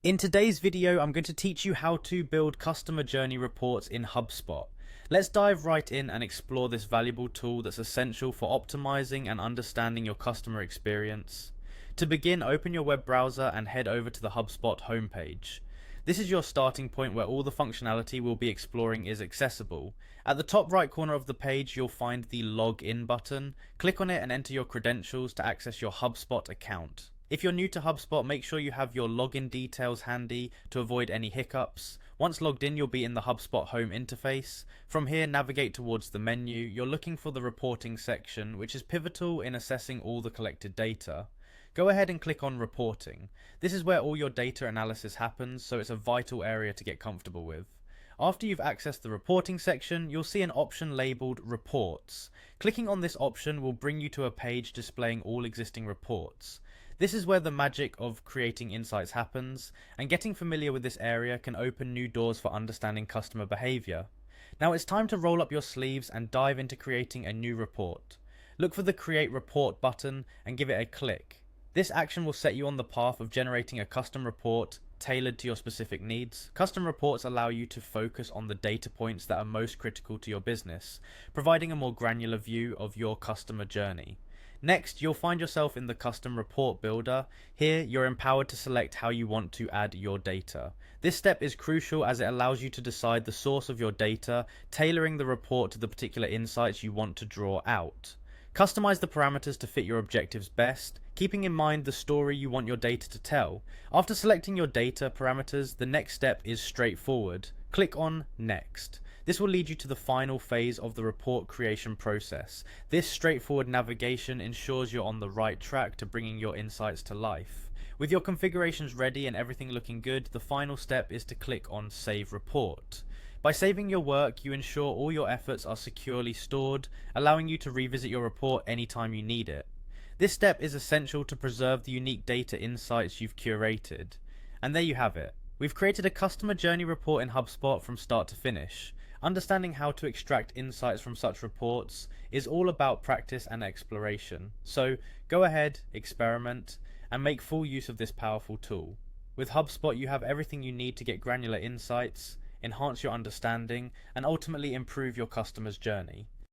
In today's video, I'm going to teach you how to build customer journey reports in Hubspot. Let's dive right in and explore this valuable tool that's essential for optimizing and understanding your customer experience. To begin, open your web browser and head over to the Hubspot homepage. This is your starting point where all the functionality we'll be exploring is accessible. At the top right corner of the page, you'll find the Login button. Click on it and enter your credentials to access your Hubspot account. If you're new to HubSpot, make sure you have your login details handy to avoid any hiccups. Once logged in, you'll be in the HubSpot home interface. From here, navigate towards the menu. You're looking for the reporting section, which is pivotal in assessing all the collected data. Go ahead and click on reporting. This is where all your data analysis happens, so it's a vital area to get comfortable with. After you've accessed the reporting section, you'll see an option labeled Reports. Clicking on this option will bring you to a page displaying all existing reports. This is where the magic of creating insights happens, and getting familiar with this area can open new doors for understanding customer behavior. Now it's time to roll up your sleeves and dive into creating a new report. Look for the Create Report button and give it a click. This action will set you on the path of generating a custom report tailored to your specific needs. Custom reports allow you to focus on the data points that are most critical to your business, providing a more granular view of your customer journey. Next, you'll find yourself in the Custom Report Builder. Here, you're empowered to select how you want to add your data. This step is crucial as it allows you to decide the source of your data, tailoring the report to the particular insights you want to draw out. Customize the parameters to fit your objectives best, keeping in mind the story you want your data to tell. After selecting your data parameters, the next step is straightforward. Click on Next. This will lead you to the final phase of the report creation process. This straightforward navigation ensures you're on the right track to bringing your insights to life. With your configurations ready and everything looking good, the final step is to click on Save Report. By saving your work, you ensure all your efforts are securely stored, allowing you to revisit your report anytime you need it. This step is essential to preserve the unique data insights you've curated. And there you have it. We've created a customer journey report in HubSpot from start to finish. Understanding how to extract insights from such reports is all about practice and exploration. So go ahead, experiment, and make full use of this powerful tool. With HubSpot, you have everything you need to get granular insights, enhance your understanding, and ultimately improve your customer's journey.